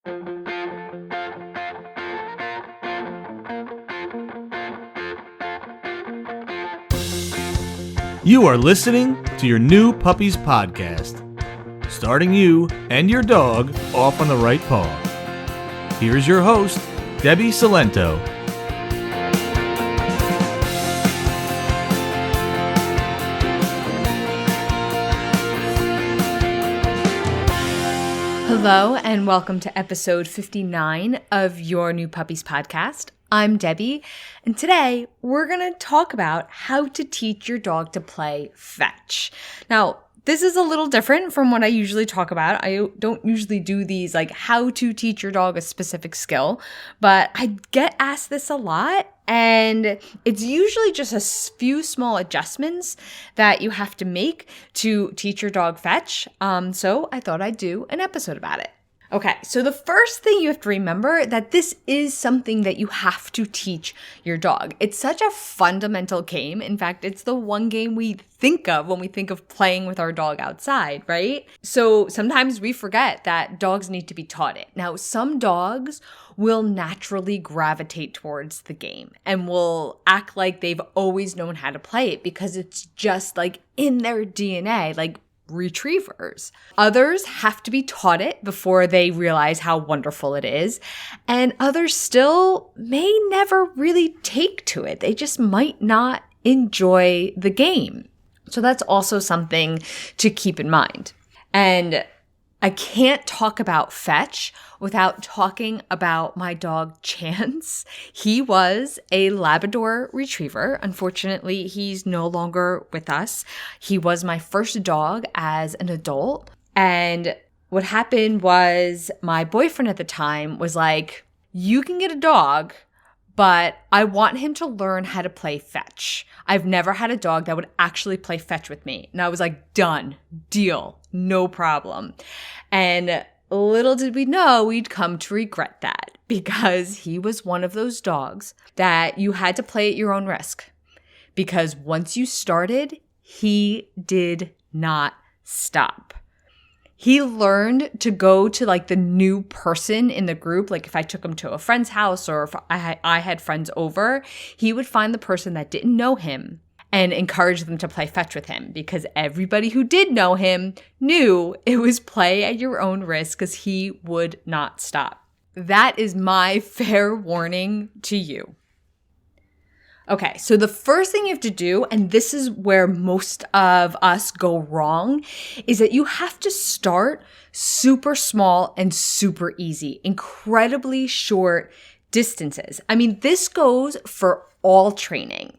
You are listening to your new Puppies podcast, starting you and your dog off on the right paw. Here's your host, Debbie Salento. Hello and welcome to episode 59 of your new Puppies podcast. I'm Debbie, and today we're going to talk about how to teach your dog to play fetch. Now, this is a little different from what I usually talk about. I don't usually do these like how to teach your dog a specific skill, but I get asked this a lot, and it's usually just a few small adjustments that you have to make to teach your dog fetch. So I thought I'd do an episode about it. Okay, so the first thing you have to remember that this is something that you have to teach your dog. It's such a fundamental game. In fact, it's the one game we think of when we think of playing with our dog outside, right? So sometimes we forget that dogs need to be taught it. Now, some dogs will naturally gravitate towards the game and will act like they've always known how to play it because it's just like in their DNA, like retrievers. Others have to be taught it before they realize how wonderful it is. And others still may never really take to it. They just might not enjoy the game. So that's also something to keep in mind. And I can't talk about fetch without talking about my dog Chance. He was a Labrador retriever. Unfortunately, he's no longer with us. He was my first dog as an adult. And what happened was my boyfriend at the time was like, you can get a dog, but I want him to learn how to play fetch. I've never had a dog that would actually play fetch with me. And I was like, done, deal, no problem. And little did we know we'd come to regret that because he was one of those dogs that you had to play at your own risk. Because once you started, he did not stop. He learned to go to like the new person in the group. Like if I took him to a friend's house or if I had friends over, he would find the person that didn't know him and encourage them to play fetch with him because everybody who did know him knew it was play at your own risk because he would not stop. That is my fair warning to you. Okay, so the first thing you have to do, and this is where most of us go wrong, is that you have to start super small and super easy, incredibly short distances. I mean, this goes for all training.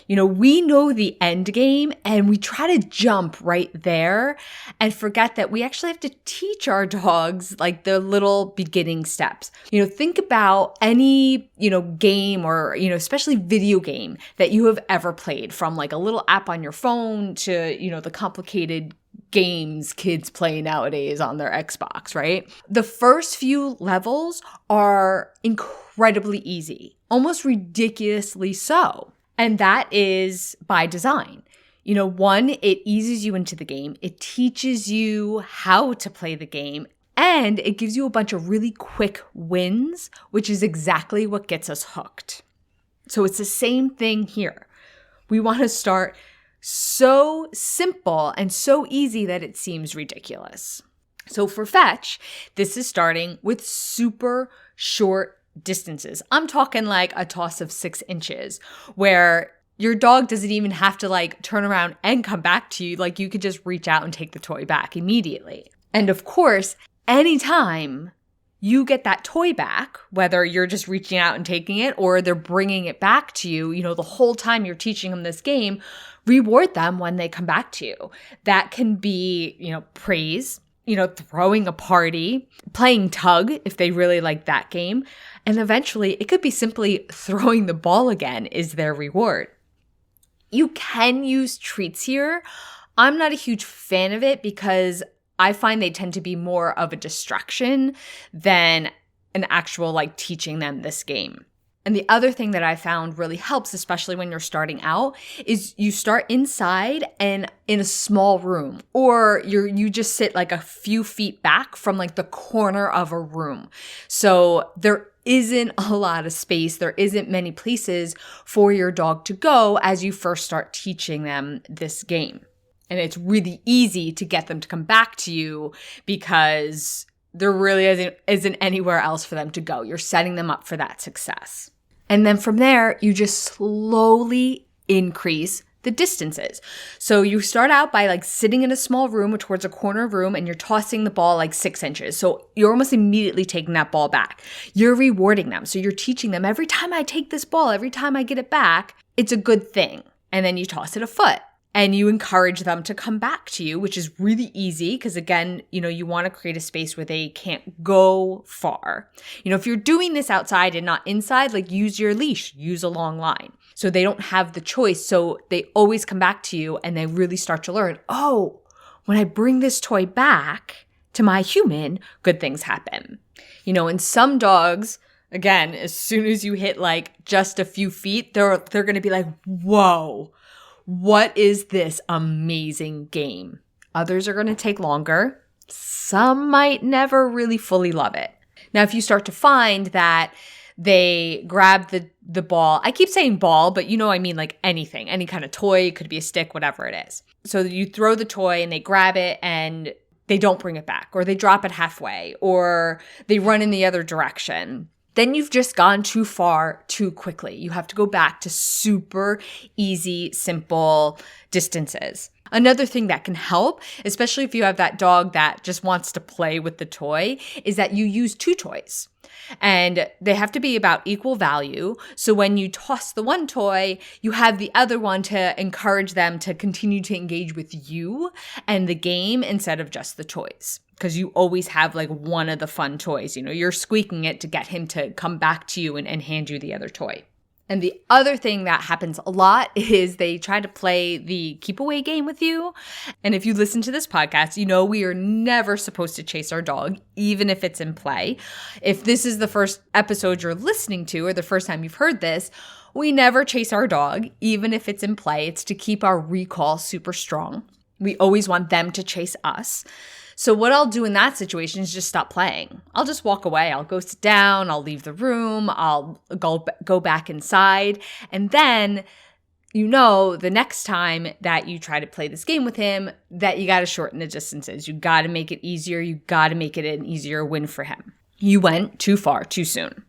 You know, we know the end game and we try to jump right there and forget that we actually have to teach our dogs like the little beginning steps. You know, think about any, game or, especially video game that you have ever played, from like a little app on your phone to, the complicated games kids play nowadays on their Xbox, right? The first few levels are incredibly easy, almost ridiculously so. And that is by design. One, it eases you into the game. It teaches you how to play the game. And it gives you a bunch of really quick wins, which is exactly what gets us hooked. So it's the same thing here. We want to start so simple and so easy that it seems ridiculous. So for fetch, this is starting with super short distances. I'm talking like a toss of 6 inches where your dog doesn't even have to like turn around and come back to you. Like you could just reach out and take the toy back immediately. And of course, anytime you get that toy back, whether you're just reaching out and taking it or they're bringing it back to you, the whole time you're teaching them this game, reward them when they come back to you. That can be, praise, throwing a party, playing tug if they really like that game. And eventually it could be simply throwing the ball again is their reward. You can use treats here. I'm not a huge fan of it because I find they tend to be more of a distraction than an actual like teaching them this game. And the other thing that I found really helps, especially when you're starting out, is you start inside and in a small room, or you just sit like a few feet back from like the corner of a room. So there isn't a lot of space. There isn't many places for your dog to go as you first start teaching them this game. And it's really easy to get them to come back to you because there really isn't anywhere else for them to go. You're setting them up for that success. And then from there, you just slowly increase the distances. So you start out by like sitting in a small room or towards a corner room and you're tossing the ball like 6 inches. So you're almost immediately taking that ball back. You're rewarding them. So you're teaching them every time I take this ball, every time I get it back, it's a good thing. And then you toss it a foot. And you encourage them to come back to you, which is really easy because, again, you want to create a space where they can't go far. If you're doing this outside and not inside, like use your leash, use a long line. So they don't have the choice. So they always come back to you and they really start to learn, oh, when I bring this toy back to my human, good things happen. And some dogs, again, as soon as you hit like just a few feet, they're going to be like, whoa. What is this amazing game? Others are going to take longer. Some might never really fully love it. Now, if you start to find that they grab the ball, I keep saying ball, but I mean like anything, any kind of toy, it could be a stick, whatever it is. So you throw the toy and they grab it and they don't bring it back, or they drop it halfway, or they run in the other direction. Then you've just gone too far too quickly. You have to go back to super easy, simple distances. Another thing that can help, especially if you have that dog that just wants to play with the toy, is that you use 2 toys. And they have to be about equal value. So when you toss the one toy, you have the other one to encourage them to continue to engage with you and the game instead of just the toys. Because you always have like one of the fun toys. You're squeaking it to get him to come back to you and hand you the other toy. And the other thing that happens a lot is they try to play the keep away game with you. And if you listen to this podcast, we are never supposed to chase our dog, even if it's in play. If this is the first episode you're listening to or the first time you've heard this, we never chase our dog, even if it's in play. It's to keep our recall super strong. We always want them to chase us. So what I'll do in that situation is just stop playing. I'll just walk away. I'll go sit down. I'll leave the room. I'll go back inside. And then, the next time that you try to play this game with him, that you got to shorten the distances. You got to make it easier. You got to make it an easier win for him. You went too far too soon.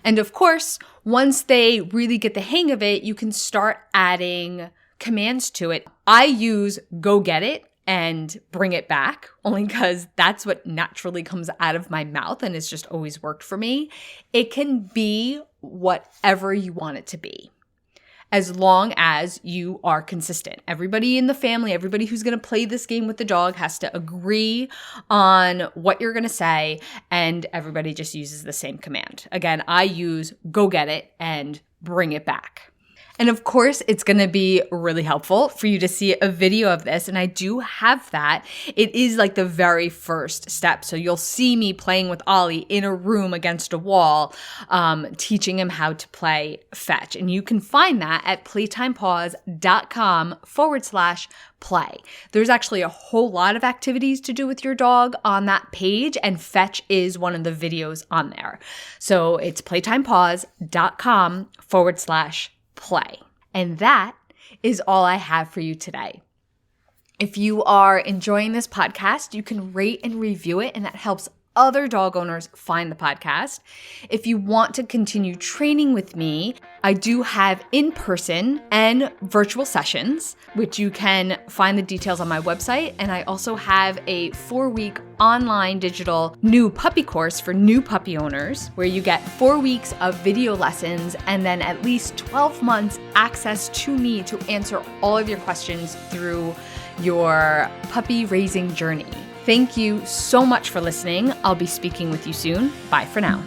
And of course, once they really get the hang of it, you can start adding commands to it. I use go get it and bring it back, only because that's what naturally comes out of my mouth and it's just always worked for me. It can be whatever you want it to be, as long as you are consistent. Everybody in the family, everybody who's going to play this game with the dog has to agree on what you're going to say, and everybody just uses the same command. Again, I use go get it and bring it back. And of course, it's going to be really helpful for you to see a video of this. And I do have that. It is like the very first step. So you'll see me playing with Ollie in a room against a wall, teaching him how to play fetch. And you can find that at playtimepause.com/play. There's actually a whole lot of activities to do with your dog on that page, and fetch is one of the videos on there. So it's playtimepause.com/play. And that is all I have for you today. If you are enjoying this podcast, you can rate and review it, and that helps other dog owners find the podcast. If you want to continue training with me, I do have in-person and virtual sessions, which you can find the details on my website. And I also have a 4-week online digital new puppy course for new puppy owners, where you get 4 weeks of video lessons and then at least 12 months access to me to answer all of your questions through your puppy raising journey. Thank you so much for listening. I'll be speaking with you soon. Bye for now.